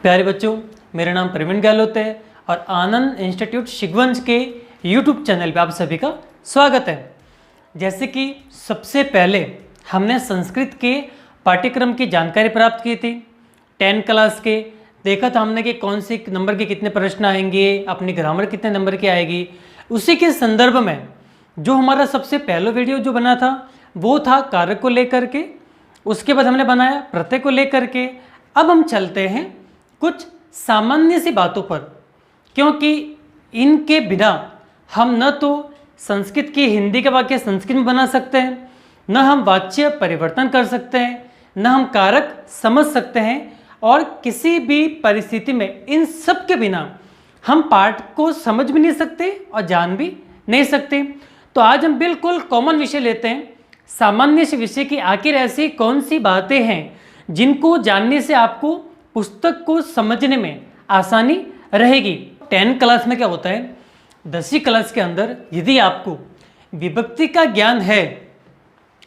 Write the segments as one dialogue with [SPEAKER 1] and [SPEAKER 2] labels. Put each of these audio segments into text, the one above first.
[SPEAKER 1] प्यारे बच्चों, मेरा नाम प्रवीण गहलोत है और आनंद इंस्टीट्यूट शिगवंश के यूट्यूब चैनल पे आप सभी का स्वागत है। जैसे कि सबसे पहले हमने संस्कृत के पाठ्यक्रम की जानकारी प्राप्त की थी 10 क्लास के। देखा था हमने कि कौन से नंबर के कितने प्रश्न आएंगे, अपनी ग्रामर कितने नंबर की आएगी। उसी के संदर्भ में जो हमारा सबसे पहला वीडियो जो बना था वो था कारक को लेकर के, उसके बाद हमने बनाया प्रत्यय को लेकर के। अब हम चलते हैं कुछ सामान्य सी बातों पर, क्योंकि इनके बिना हम न तो संस्कृत की हिंदी के वाक्य संस्कृत में बना सकते हैं, न हम वाच्य परिवर्तन कर सकते हैं, न हम कारक समझ सकते हैं, और किसी भी परिस्थिति में इन सब के बिना हम पाठ को समझ भी नहीं सकते और जान भी नहीं सकते। तो आज हम बिल्कुल कॉमन विषय लेते हैं, सामान्य से विषय की आखिर ऐसी कौन सी बातें हैं जिनको जानने से आपको पुस्तक को समझने में आसानी रहेगी। 10 क्लास में क्या होता है, 10वीं क्लास के अंदर यदि आपको विभक्ति का ज्ञान है,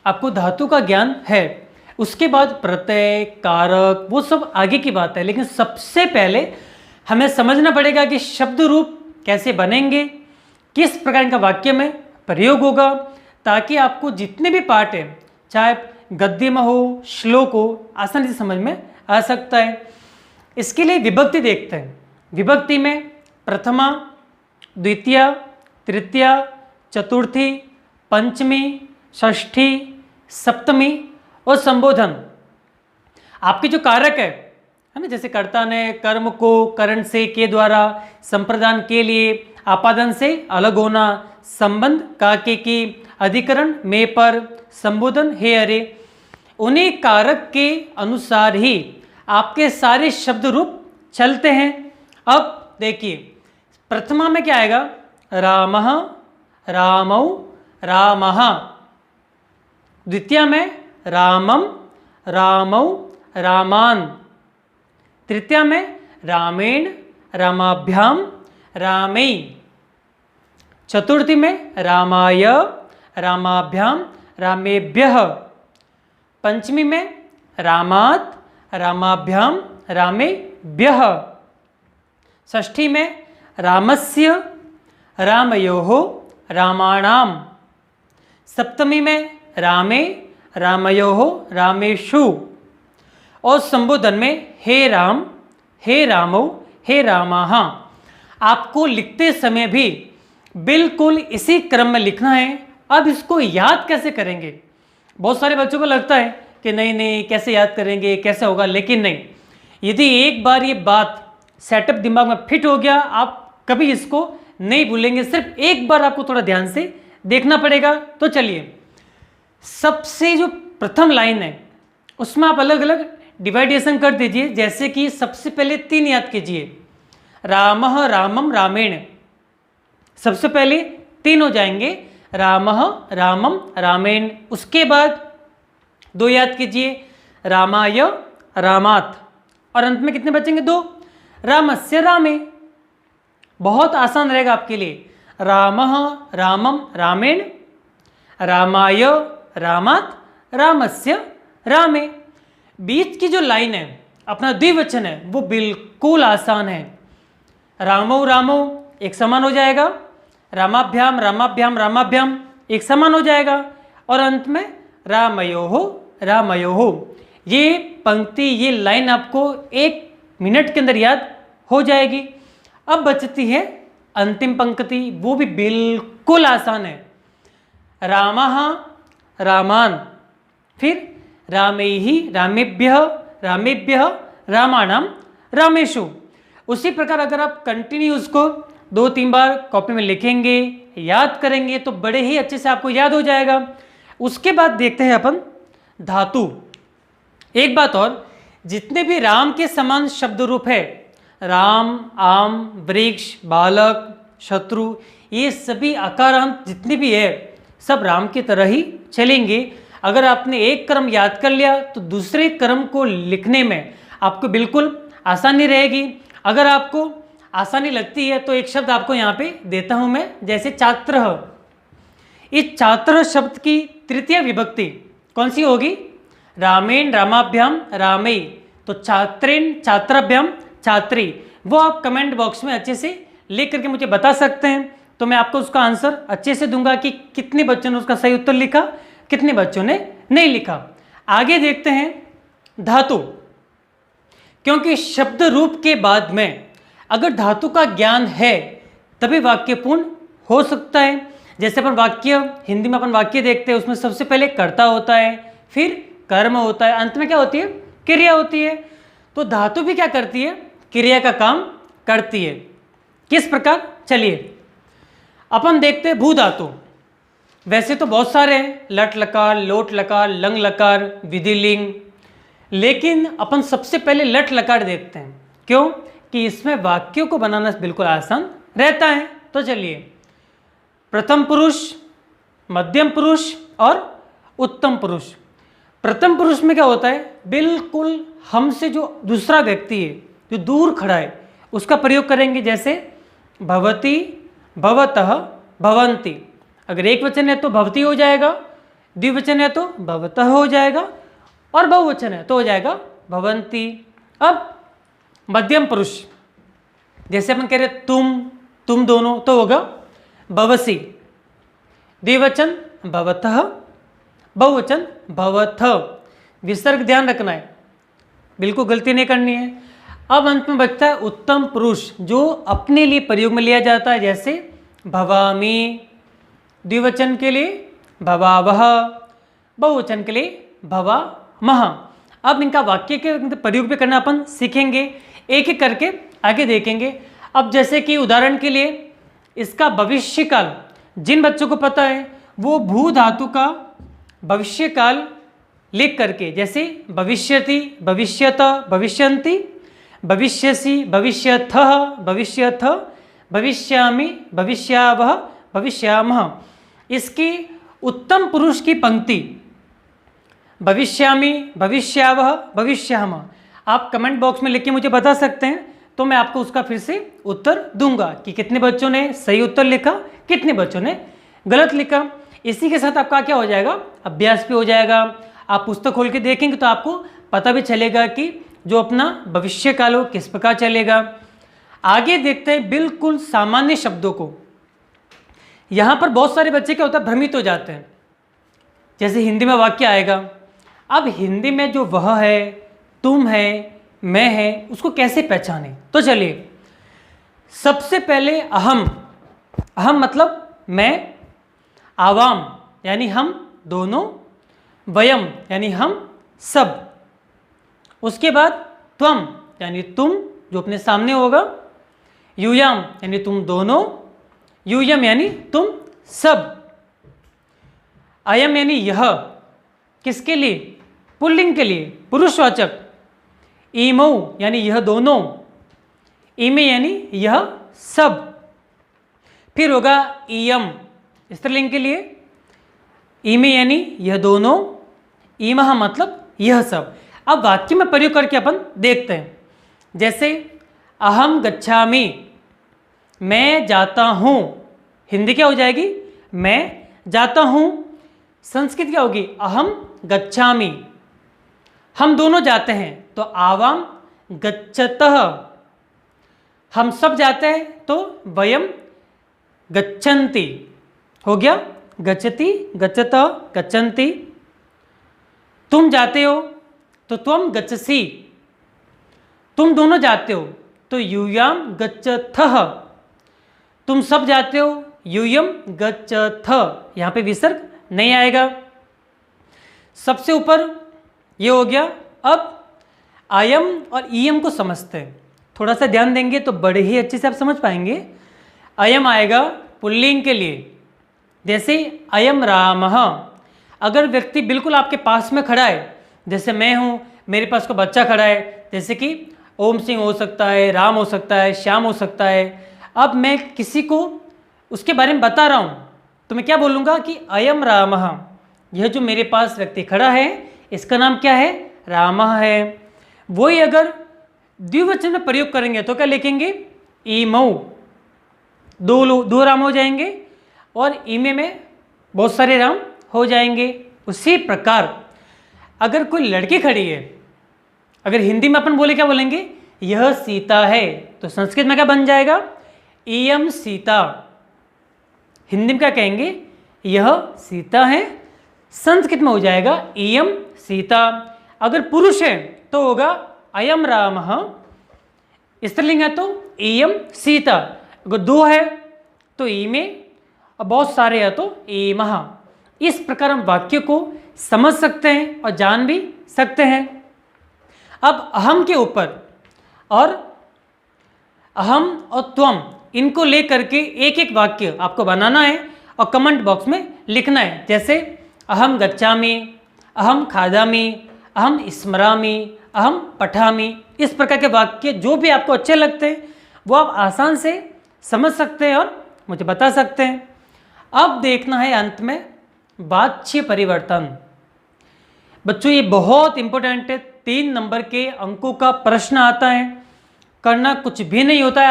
[SPEAKER 1] आपको धातु का ज्ञान है, उसके बाद प्रत्यय कारक वो सब आगे की बात है, लेकिन सबसे पहले हमें समझना पड़ेगा कि शब्द रूप कैसे बनेंगे, किस प्रकार का वाक्य में प्रयोग होगा, ताकि आपको जितने भी पाठ हैं, चाहे गद्य में हो श्लोक हो, आसानी से समझ में आ सकता है। इसके लिए विभक्ति देखते हैं। विभक्ति में प्रथमा, द्वितीया, तृतीया, चतुर्थी, पंचमी, षष्ठी, सप्तमी और संबोधन। आपके जो कारक है ना, जैसे कर्ता ने कर्म को करण से के द्वारा, संप्रदान के लिए, आपादन से अलग होना, संबंध काके की, अधिकरण में पर, संबोधन हे अरे, उन्हीं कारक के अनुसार ही आपके सारे शब्द रूप चलते हैं। अब देखिए प्रथमा में क्या आएगा, रामः रामौ रामः। द्वितीया में रामम रामौ रामान। तृतीया में रामेण रामाभ्याम रामै। चतुर्थी में रामाय रामाभ्याम रामेभ्यः। पंचमी में रामात् रामाभ्याम रामेभ्यः। षष्ठी में रामस्य रामयोः रामाणाम। सप्तमी में रामे रामयोः रामेषु। और संबोधन में हे राम हे रामौ हे रामाः। आपको लिखते समय भी बिल्कुल इसी क्रम में लिखना है। अब इसको याद कैसे करेंगे, बहुत सारे बच्चों को लगता है कि नहीं कैसे याद करेंगे, कैसे होगा, लेकिन नहीं, यदि एक बार ये बात सेटअप दिमाग में फिट हो गया, आप कभी इसको नहीं भूलेंगे। सिर्फ एक बार आपको थोड़ा ध्यान से देखना पड़ेगा। तो चलिए, सबसे जो प्रथम लाइन है उसमें आप अलग अलग डिवाइडेशन कर दीजिए। जैसे कि सबसे पहले 3 याद कीजिए, रामः रामम रामेण। सबसे पहले 3 हो जाएंगे, रामः रामम रामेण। उसके बाद 2 याद कीजिए, रामाय रामात्। और अंत में कितने बचेंगे, 2, रामस्य रामे। बहुत आसान रहेगा आपके लिए, रामः रामम रामेण, रामाय रामात्, रामस्य रामे। बीच की जो लाइन है, अपना द्विवचन है, वो बिल्कुल आसान है। रामौ रामौ एक समान हो जाएगा, रामाभ्याम रामाभ्याम रामाभ्याम एक समान हो जाएगा, और अंत में रामयोः रामयोः। ये पंक्ति, ये लाइन आपको 1 मिनट के अंदर याद हो जाएगी। अब बचती है अंतिम पंक्ति, वो भी बिल्कुल आसान है, रामः रामान, फिर रामैहि रामेभ्यः रामेभ्यः रामाणाम रामेषु। उसी प्रकार अगर आप कंटिन्यू उसको 2-3 बार कॉपी में लिखेंगे, याद करेंगे, तो बड़े ही अच्छे से आपको याद हो जाएगा। उसके बाद देखते हैं अपन धातु। एक बात और, जितने भी राम के समान शब्द रूप है, राम, आम, वृक्ष, बालक, शत्रु, ये सभी आकारांत जितने भी है सब राम की तरह ही चलेंगे। अगर आपने एक क्रम याद कर लिया तो दूसरे क्रम को लिखने में आपको बिल्कुल आसानी रहेगी। अगर आपको आसानी लगती है तो एक शब्द आपको यहाँ पे देता हूँ मैं, जैसे छात्र। इस छात्र शब्द की तृतीय विभक्ति कौन सी होगी, रामेण रामाभ्याम रामे। तो छात्रेण छात्राभ्याम छात्री, वो आप कमेंट बॉक्स में अच्छे से लिख करके मुझे बता सकते हैं, तो मैं आपको उसका आंसर अच्छे से दूंगा कि कितने बच्चों ने उसका सही उत्तर लिखा, कितने बच्चों ने नहीं लिखा। आगे देखते हैं धातु, क्योंकि शब्द रूप के बाद में अगर धातु का ज्ञान है तभी वाक्य पूर्ण हो सकता है। जैसे अपन वाक्य, हिंदी में अपन वाक्य देखते हैं, उसमें सबसे पहले कर्ता होता है, फिर कर्म होता है, अंत में क्या होती है, क्रिया होती है। तो धातु भी क्या करती है, क्रिया का काम करती है। किस प्रकार, चलिए अपन देखते हैं भू धातु। वैसे तो बहुत सारे हैं, लट लकार, लोट लकार, लंग लकार, विधिलिंग, लेकिन अपन सबसे पहले लट लकार देखते हैं। क्यों कि इसमें वाक्यों को बनाना बिल्कुल आसान रहता है। तो चलिए, प्रथम पुरुष, मध्यम पुरुष और उत्तम पुरुष। प्रथम पुरुष में क्या होता है, बिल्कुल हमसे जो दूसरा व्यक्ति है, जो दूर खड़ा है, उसका प्रयोग करेंगे। जैसे भवती, भवतः, भवन्ति। अगर एक वचन है तो भवती हो जाएगा, द्विवचन है तो भवतः हो जाएगा, और बहुवचन है तो हो जाएगा भवन्ति। अब मध्यम पुरुष, जैसे अपन कह रहे तुम दोनों, तो होगा भवसी। द्विवचन भवतः, बहुवचन भवथ। विसर्ग ध्यान रखना है, बिल्कुल गलती नहीं करनी है। अब अंत में बचता है उत्तम पुरुष, जो अपने लिए प्रयोग में लिया जाता है। जैसे भवामी, द्विवचन के लिए भवावह, बहुवचन के लिए भवामह। अब इनका वाक्य के प्रयोग भी करना अपन सीखेंगे, एक एक करके आगे देखेंगे। अब जैसे कि उदाहरण के लिए इसका भविष्य काल, जिन बच्चों को पता है वो भू धातु का भविष्य काल लिख करके, जैसे भविष्यति, भविष्यत, भविष्यन्ति, भविष्यसि, भविष्यथः, भविष्यथ, भविष्यामि, भविष्यावह, भविष्यामः। इसकी उत्तम पुरुष की पंक्ति भविष्यामि, भविष्यावह, भविष्यामः, आप कमेंट बॉक्स में लिख के मुझे बता सकते हैं, तो मैं आपको उसका फिर से उत्तर दूंगा कि कितने बच्चों ने सही उत्तर लिखा, कितने बच्चों ने गलत लिखा। इसी के साथ आपका क्या हो जाएगा, अभ्यास भी हो जाएगा। आप पुस्तक खोल के देखेंगे तो आपको पता भी चलेगा कि जो अपना भविष्य काल हो किस प्रकार चलेगा। आगे देखते हैं बिल्कुल सामान्य शब्दों को। यहाँ पर बहुत सारे बच्चे क्या होता है, भ्रमित हो जाते हैं। जैसे हिंदी में वाक्य आएगा, अब हिंदी में जो वह है, तुम है, मैं है, उसको कैसे पहचाने। तो चलिए, सबसे पहले अहम, अहम मतलब मैं, आवाम यानी हम दोनों, वयम यानी हम सब, उसके बाद त्वम यानी तुम जो अपने सामने होगा, यूयाम यानी तुम दोनों, यूयम यानी तुम सब, अयम यानी यह, किसके लिए, पुल्लिंग के लिए, पुरुषवाचक, ईमौ यानी यह दोनों, ईमे यानी यह सब, फिर होगा ईयम स्त्रीलिंग के लिए, ईमे यानी यह दोनों, ईमह मतलब यह सब। अब वाक्य में प्रयोग करके अपन देखते हैं। जैसे अहम गच्छामि, मैं जाता हूँ, हिंदी क्या हो जाएगी, मैं जाता हूँ। संस्कृत क्या होगी, अहम गच्छामि, हम दोनों जाते हैं तो आवाम गच्छतः, हम सब जाते हैं तो वयम गच्छन्ति, हो गया गच्छति, गच्छतः, गच्छन्ति। तुम जाते हो तो त्वम गच्छसि, तुम दोनों जाते हो तो यूयाम गच्छथः, तुम सब जाते हो यूयम गच्छथ, यहाँ पे विसर्ग नहीं आएगा। सबसे ऊपर ये हो गया। अब आयम और ईयम को समझते हैं, थोड़ा सा ध्यान देंगे तो बड़े ही अच्छे से आप समझ पाएंगे। अयम आएगा पुल्लिंग के लिए, जैसे अयम रामः, अगर व्यक्ति बिल्कुल आपके पास में खड़ा है, जैसे मैं हूँ, मेरे पास को बच्चा खड़ा है, जैसे कि ओम सिंह हो सकता है, राम हो सकता है, श्याम हो सकता है। अब मैं किसी को उसके बारे में बता रहा हूँ तो मैं क्या बोलूँगा कि अयम रामः, यह जो मेरे पास व्यक्ति खड़ा है इसका नाम क्या है, रामः है। वही अगर द्विवचन में प्रयोग करेंगे तो क्या लिखेंगे, ईमऊ, दो राम हो जाएंगे और ईमे में बहुत सारे राम हो जाएंगे। उसी प्रकार अगर कोई लड़की खड़ी है, अगर हिंदी में अपन बोले क्या बोलेंगे, यह सीता है, तो संस्कृत में क्या बन जाएगा? इयम सीता। हिंदी में क्या कहेंगे? यह सीता है। संस्कृत में हो जाएगा इयम सीता। अगर पुरुष है तो होगा अयम रामः, स्त्रीलिंग है तो इयम सीता। अगर दो है तो इमे, और बहुत सारे है तो इमः। इस प्रकार हम वाक्य को समझ सकते हैं और जान भी सकते हैं। अब अहम के ऊपर और अहम और त्वम, इनको लेकर के एक एक वाक्य आपको बनाना है और कमेंट बॉक्स में लिखना है। जैसे अहम गच्छामि, अहम खादामि, अहम स्मरामि, अहम पठामि। इस प्रकार के वाक्य जो भी आपको अच्छे लगते हैं वो आप आसान से समझ सकते हैं और मुझे बता सकते हैं। अब देखना है अंत में वाच्य परिवर्तन। बच्चों ये बहुत इंपॉर्टेंट है, 3 नंबर के अंकों का प्रश्न आता है। करना कुछ भी नहीं होता है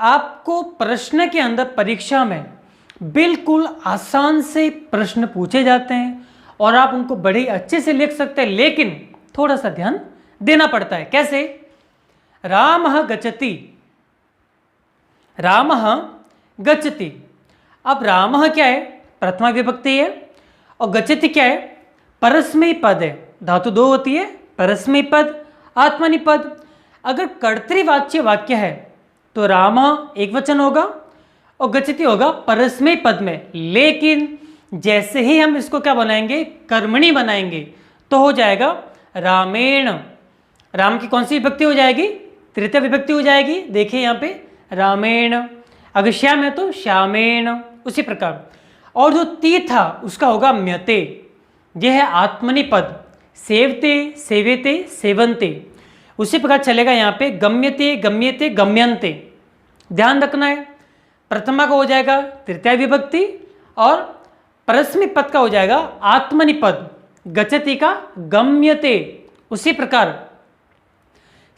[SPEAKER 1] आपको प्रश्न के अंदर परीक्षा में बिल्कुल आसान से प्रश्न पूछे जाते हैं और आप उनको बड़े अच्छे से लिख सकते हैं, लेकिन थोड़ा सा ध्यान देना पड़ता है। कैसे? रामः गच्छति, रामः गच्छति। अब रामः क्या है? प्रथमा विभक्ति है, और गच्छति क्या है? परस्मैपदी पद है। धातु 2 होती है, परस्मैपदी पद, आत्मनेपदी पद। अगर कर्तृवाच्य वाक्य है तो रामः एक वचन होगा और गच्छति होगा परस्मैपदी पद में। लेकिन जैसे ही हम इसको क्या बनाएंगे? कर्मणि बनाएंगे, तो हो जाएगा रामेण। राम की कौन सी विभक्ति हो जाएगी? तृतीय विभक्ति हो जाएगी। देखिए यहाँ पे रामेण। अगर श्याम है तो श्यामेण, उसी प्रकार। और जो ती था उसका होगा म्यते। यह है आत्मनेपदी पद, सेवते, सेवेते, सेवन्ते। उसी प्रकार चलेगा यहाँ पे गम्यते, गम्यते, गम्यन्ते। ध्यान रखना है, प्रथमा का हो जाएगा तृतीय विभक्ति और परस्मैपदी पद का हो जाएगा आत्मनेपदी पद, गच्छति का गम्यते। उसी प्रकार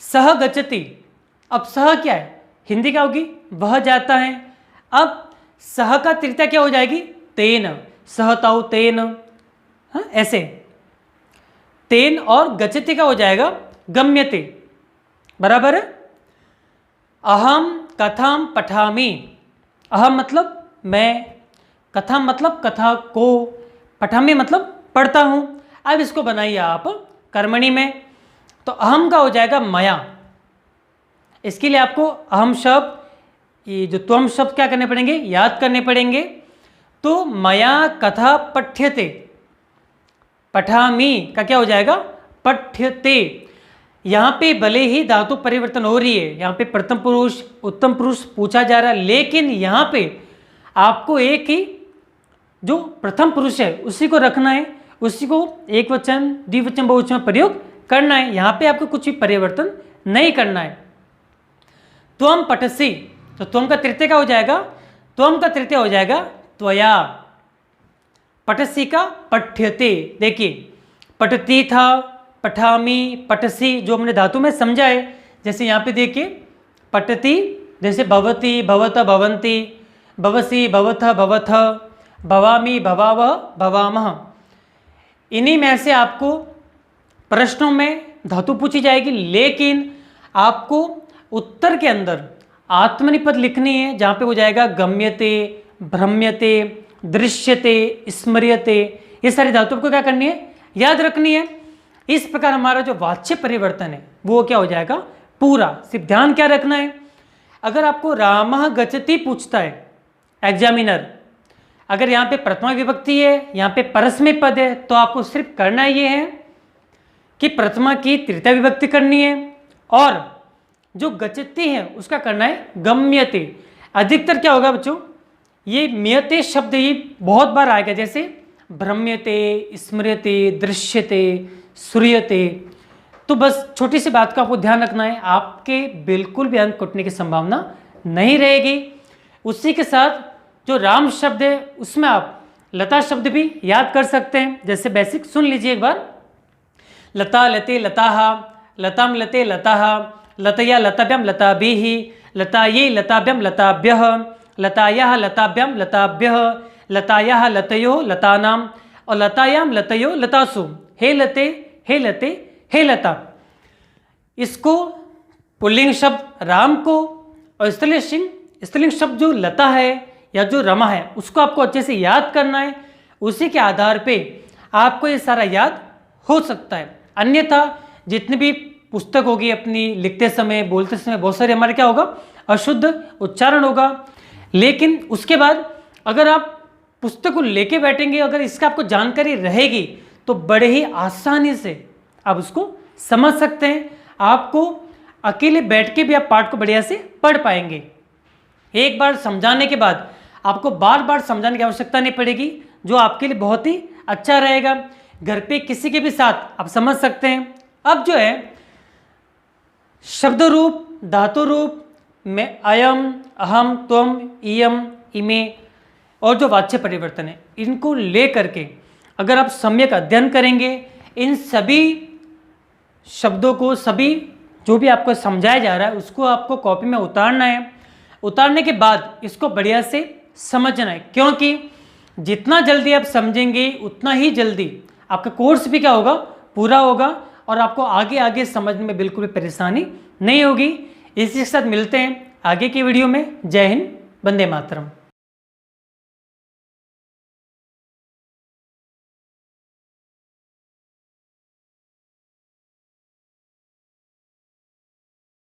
[SPEAKER 1] सह गच्छति। अब सह क्या है? हिंदी क्या होगी? वह जाता है। अब सह का तृतीय क्या हो जाएगी? तेन, सहताऊ तेन। हाँ, ऐसे तेन। और गच्छति का हो जाएगा गम्यते। बराबर है? अहम कथाम पठामि। अहम मतलब मैं, कथा मतलब कथा को, पठामि मतलब पढ़ता हूं। अब इसको बनाइए आप कर्मणि में, तो अहम का हो जाएगा मया। इसके लिए आपको अहम शब्द, ये जो त्वम शब्द क्या करने पड़ेंगे? याद करने पड़ेंगे। तो मया कथा पठ्यते, पठामि का क्या हो जाएगा? पठ्यते। यहाँ पे भले ही धातु परिवर्तन हो रही है, यहाँ पे प्रथम पुरुष उत्तम पुरुष पूछा जा रहा है, लेकिन यहाँ पे आपको एक ही जो प्रथम पुरुष है उसी को रखना है, उसी को एक वचन, द्विवचन, बहुवचन में प्रयोग करना है। यहाँ पे आपको कुछ भी परिवर्तन नहीं करना है। त्वम पठसि, तो त्वम का तृतीय का हो जाएगा? त्वम का तृतीय हो जाएगा त्वया। पठसि का पठ्यते। देखिए पठती था, पठामि, पठसि, जो हमने धातु में समझा है। जैसे यहाँ पे देखिए पठती, जैसे भवती, भवत, भवन्ति, भवसि, भवथ, भवथ, भवामि, भवावह, भवामः। इन्हीं में से आपको प्रश्नों में धातु पूछी जाएगी, लेकिन आपको उत्तर के अंदर आत्मनेपदी पद लिखनी है, जहाँ पे हो जाएगा गम्यते, भ्रम्यते, दृश्यते, स्मर्यते। ये सारी धातु को क्या करनी है? याद रखनी है। इस प्रकार हमारा जो वाच्य परिवर्तन है वो क्या हो जाएगा? पूरा। सिर्फ ध्यान क्या रखना है, अगर आपको रामः गच्छति पूछता है एग्जामिनर, अगर यहाँ पे प्रथमा विभक्ति है, यहाँ पे परस्मैपदी पद है, तो आपको सिर्फ करना ये है कि प्रथमा की तृतीय विभक्ति करनी है और जो गच्छति है उसका करना है गम्यते। अधिकतर क्या होगा बच्चों? ये म्यते शब्द ही बहुत बार आएगा, जैसे भ्रम्यते, स्मृयते, दृश्यते, श्रूयते। तो बस छोटी सी बात का आपको ध्यान रखना है, आपके बिल्कुल भी अंक कटने की संभावना नहीं रहेगी। उसी के साथ जो राम शब्द है उसमें आप लता शब्द भी याद कर सकते हैं। जैसे बेसिक सुन लीजिए एक बार। लता, लते, लताः, लताम, लते, लताः, लतया, लताभ्याम, लताभिः, लतायै, लताभ्याम, लताभ्यः, लतायाः, लताभ्याम, लताभ्यः, लतायाः, लतयो, लतानाम, और लतायाम, लतयो, लतासु। हे लते, हे लते, हे लता। इसको पुल्लिंग शब्द राम को और स्त्रीलिंग शब्द जो लता है या जो रमा है उसको आपको अच्छे से याद करना है। उसी के आधार पे आपको ये सारा याद हो सकता है। अन्यथा जितनी भी पुस्तक होगी अपनी लिखते समय बोलते समय बहुत सारे हमारे क्या होगा, अशुद्ध उच्चारण होगा। लेकिन उसके बाद अगर आप पुस्तक को लेके बैठेंगे, अगर इसका आपको जानकारी रहेगी तो बड़े ही आसानी से आप उसको समझ सकते हैं। आपको अकेले बैठ के भी आप पाठ को बढ़िया से पढ़ पाएंगे। एक बार समझाने के बाद आपको बार बार समझाने की आवश्यकता नहीं पड़ेगी, जो आपके लिए बहुत ही अच्छा रहेगा। घर पे किसी के भी साथ आप समझ सकते हैं। अब जो है शब्द रूप, धातु रूप में अयम, अहम, त्वम, इयम, इमे और जो वाच्य परिवर्तन है, इनको ले करके अगर आप सम्यक अध्ययन करेंगे, इन सभी शब्दों को, सभी जो भी आपको समझाया जा रहा है उसको आपको कॉपी में उतारना है। उतारने के बाद इसको बढ़िया से समझना है, क्योंकि जितना जल्दी आप समझेंगे उतना ही जल्दी आपका कोर्स भी क्या होगा, पूरा होगा और आपको आगे आगे समझने में बिल्कुल भी परेशानी नहीं होगी। इसी के साथ मिलते हैं आगे की वीडियो में। जय हिंद, वंदे मातरम।